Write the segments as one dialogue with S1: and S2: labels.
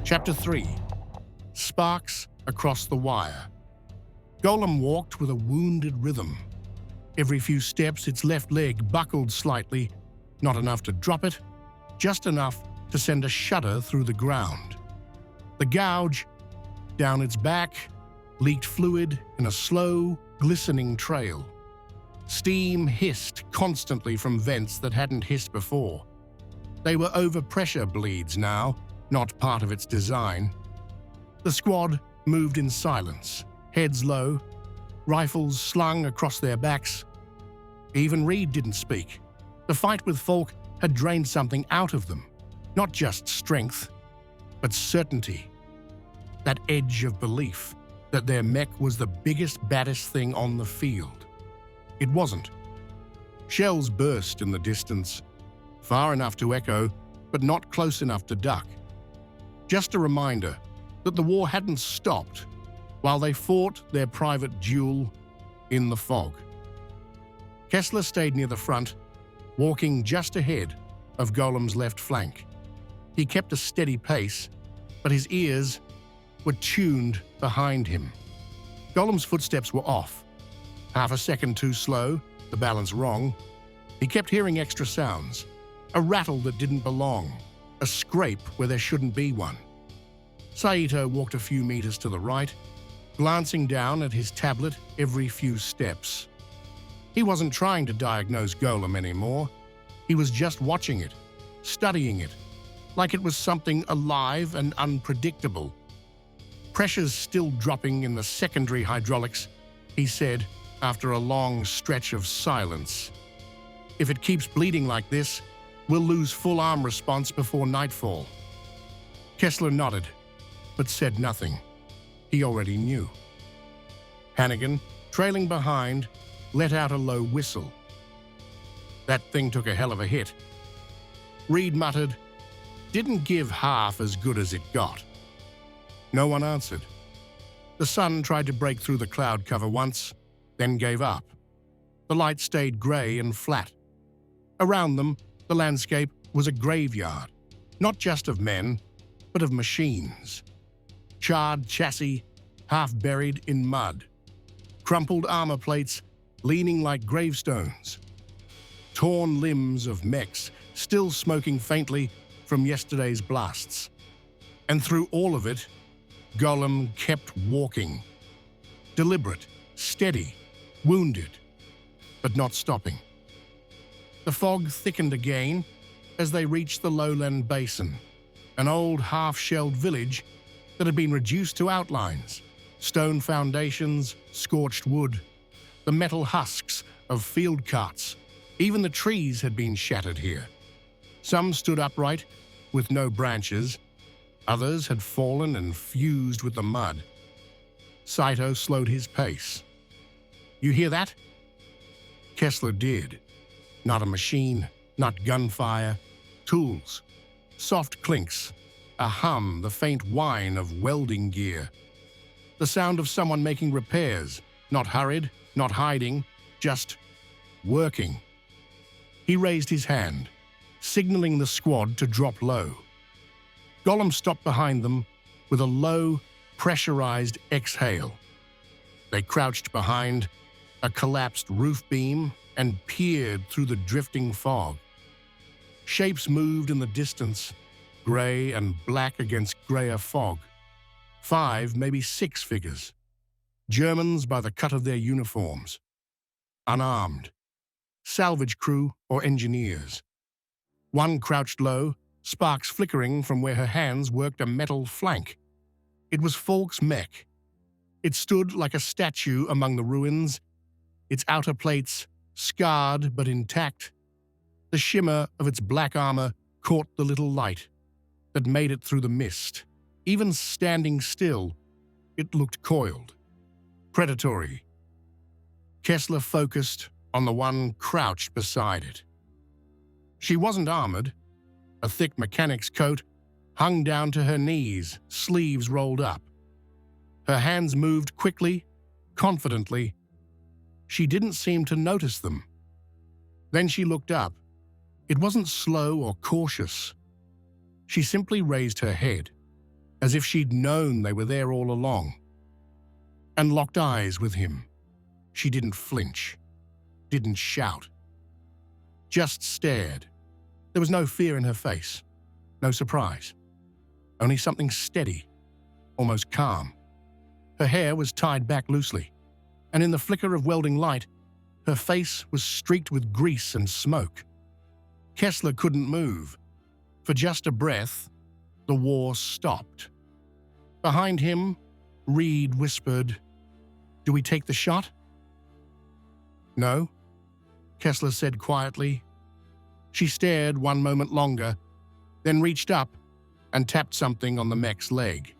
S1: Chapter 3. Sparks Across the Wire. Golem walked with a wounded rhythm. Every few steps, its left leg buckled slightly, not enough to drop it, just enough to send a shudder through the ground. The gouge down its back leaked fluid in a slow, glistening trail. Steam hissed constantly from vents that hadn't hissed before. They were overpressure bleeds now, not part of its design. The squad moved in silence, heads low, rifles slung across their backs. Even Reed didn't speak. The fight with Falk had drained something out of them. Not just strength, but certainty. That edge of belief that their mech was the biggest, baddest thing on the field. It wasn't. Shells burst in the distance, far enough to echo, but not close enough to duck. Just a reminder that the war hadn't stopped while they fought their private duel in the fog. Kessler stayed near the front, walking just ahead of Golem's left flank. He kept a steady pace, but his ears were tuned behind him. Golem's footsteps were off. Half a second too slow, the balance wrong. He kept hearing extra sounds. A rattle that didn't belong. A scrape where there shouldn't be one. Saito walked a few meters to the right, glancing down at his tablet every few steps. He wasn't trying to diagnose Golem anymore. He was just watching it, studying it, like it was something alive and unpredictable. Pressure's still dropping in the secondary hydraulics, he said after a long stretch of silence. If it keeps bleeding like this, we'll lose full arm response before nightfall. Kessler nodded, but said nothing. He already knew. Hannigan, trailing behind, let out a low whistle. That thing took a hell of a hit. Reed muttered, "Didn't give half as good as it got." No one answered. The sun tried to break through the cloud cover once, then gave up. The light stayed grey and flat. Around them, the landscape was a graveyard, not just of men, but of machines. Charred chassis, half buried in mud. Crumpled armor plates, leaning like gravestones. Torn limbs of mechs, still smoking faintly from yesterday's blasts. And through all of it, Golem kept walking. Deliberate, steady, wounded, but not stopping. The fog thickened again as they reached the lowland basin, an old half-shelled village that had been reduced to outlines, stone foundations, scorched wood, the metal husks of field carts. Even the trees had been shattered here. Some stood upright, with no branches. Others had fallen and fused with the mud. Saito slowed his pace. "You hear that?" Kessler did. Not a machine, not gunfire. Tools. Soft clinks. A hum, the faint whine of welding gear. The sound of someone making repairs, not hurried, not hiding, just working. He raised his hand, signaling the squad to drop low. Golem stopped behind them with a low, pressurized exhale. They crouched behind a collapsed roof beam and peered through the drifting fog. Shapes moved in the distance, grey and black against greyer fog. 5, maybe 6 figures. Germans by the cut of their uniforms. Unarmed. Salvage crew or engineers. One crouched low, sparks flickering from where her hands worked a metal flank. It was Falk's mech. It stood like a statue among the ruins, its outer plates scarred but intact. The shimmer of its black armor caught the little light that made it through the mist. Even standing still, it looked coiled, predatory. Kessler focused on the one crouched beside it. She wasn't armored. A thick mechanic's coat hung down to her knees, sleeves rolled up. Her hands moved quickly, confidently. She didn't seem to notice them. Then she looked up. It wasn't slow or cautious. She simply raised her head. as if she'd known they were there all along, and locked eyes with him. She didn't flinch, didn't shout, just stared. There was no fear in her face, no surprise, only something steady, almost calm. Her hair was tied back loosely, and in the flicker of welding light, her face was streaked with grease and smoke. Kessler couldn't move. For just a breath, the war stopped. Behind him, Reed whispered, "Do we take the shot?" "No," Kessler said quietly. She stared one moment longer, then reached up and tapped something on the mech's leg.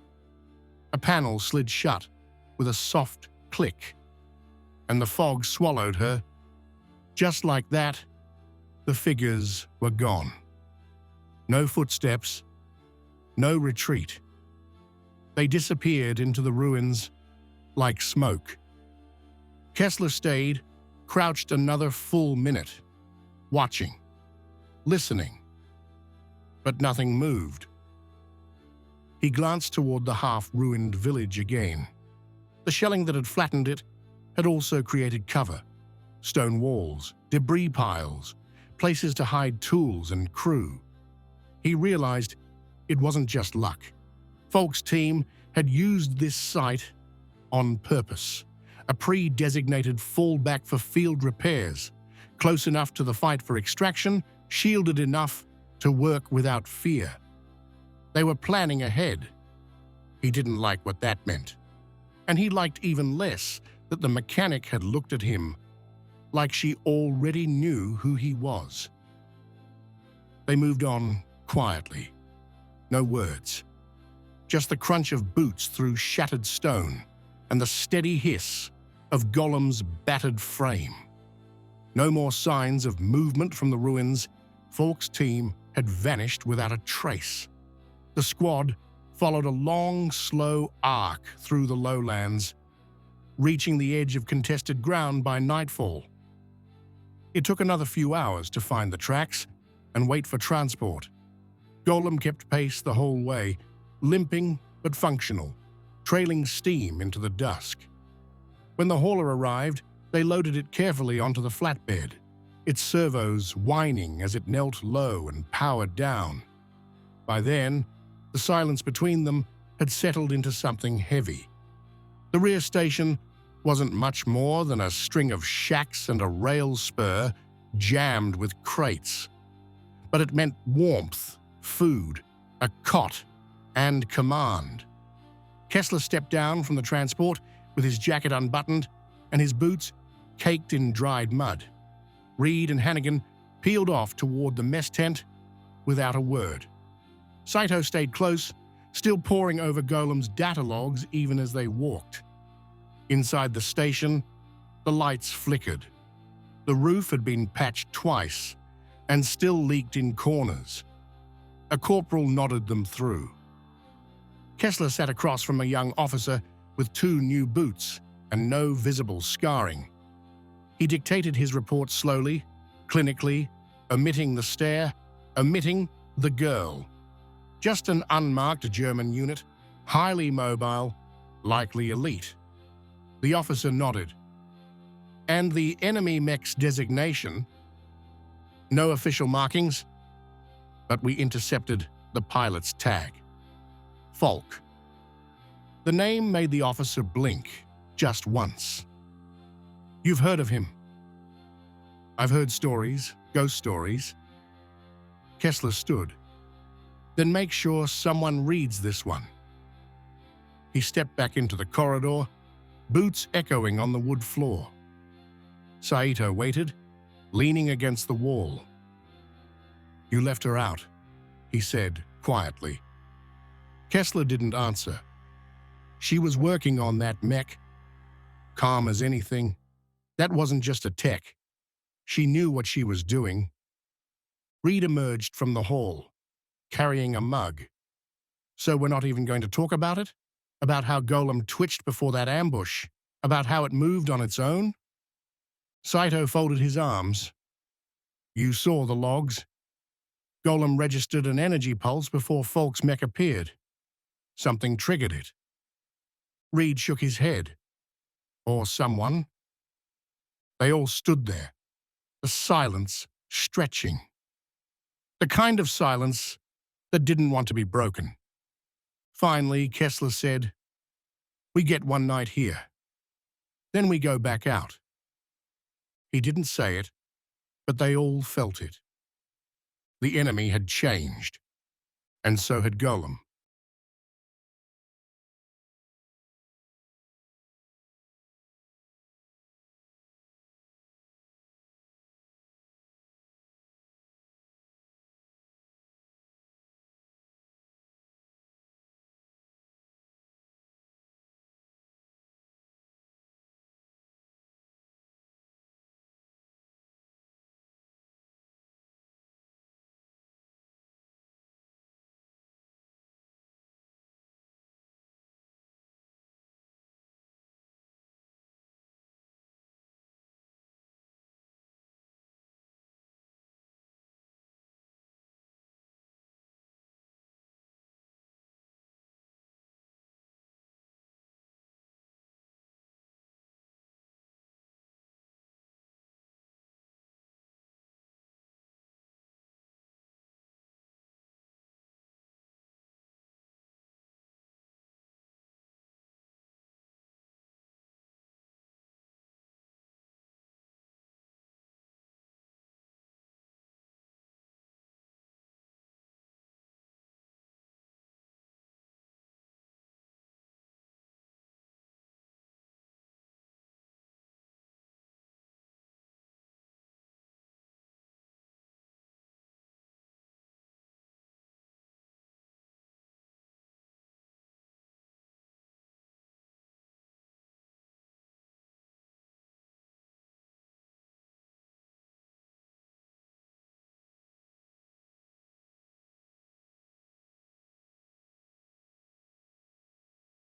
S1: A panel slid shut with a soft click, and the fog swallowed her. Just like that, the figures were gone. No footsteps, no retreat. They disappeared into the ruins like smoke. Kessler stayed, crouched another full minute, watching, listening, but nothing moved. He glanced toward the half-ruined village again. The shelling that had flattened it had also created cover. Stone walls, debris piles, places to hide tools and crew. He realized it wasn't just luck. Falk's team had used this site on purpose, a pre-designated fallback for field repairs, close enough to the fight for extraction, shielded enough to work without fear. They were planning ahead. He didn't like what that meant. And he liked even less that the mechanic had looked at him like she already knew who he was. They moved on quietly. No words. Just the crunch of boots through shattered stone and the steady hiss of Golem's battered frame. No more signs of movement from the ruins. Falk's team had vanished without a trace. The squad followed a long, slow arc through the lowlands, reaching the edge of contested ground by nightfall. It took another few hours to find the tracks and wait for transport. Golem kept pace the whole way, limping but functional, trailing steam into the dusk. When the hauler arrived, they loaded it carefully onto the flatbed, its servos whining as it knelt low and powered down. By then, the silence between them had settled into something heavy. The rear station wasn't much more than a string of shacks and a rail spur jammed with crates. But it meant warmth, food, a cot, and command. Kessler stepped down from the transport with his jacket unbuttoned and his boots caked in dried mud. Reed and Hannigan peeled off toward the mess tent without a word. Saito stayed close, still poring over Golem's data logs even as they walked. Inside the station, the lights flickered. The roof had been patched twice and still leaked in corners. A corporal nodded them through. Kessler sat across from a young officer with 2 new boots and no visible scarring. He dictated his report slowly, clinically, omitting the stare, omitting the girl. Just an unmarked German unit, highly mobile, likely elite. The officer nodded. And the enemy mech's designation? No official markings, but we intercepted the pilot's tag. Falk. The name made the officer blink just once. You've heard of him. I've heard stories, ghost stories. Kessler stood. Then make sure someone reads this one. He stepped back into the corridor, boots echoing on the wood floor. Saito waited, leaning against the wall. You left her out, he said quietly. Kessler didn't answer. She was working on that mech, calm as anything. That wasn't just a tech. She knew what she was doing. Reed emerged from the hall, carrying a mug. So we're not even going to talk about it? About how Golem twitched before that ambush? About how it moved on its own? Saito folded his arms. You saw the logs. Golem registered an energy pulse before Falk's mech appeared. Something triggered it. Reed shook his head. Or someone. They all stood there, the silence stretching. The kind of silence that didn't want to be broken. Finally, Kessler said, "We get one night here. Then we go back out." He didn't say it, but they all felt it. The enemy had changed, and so had Golem.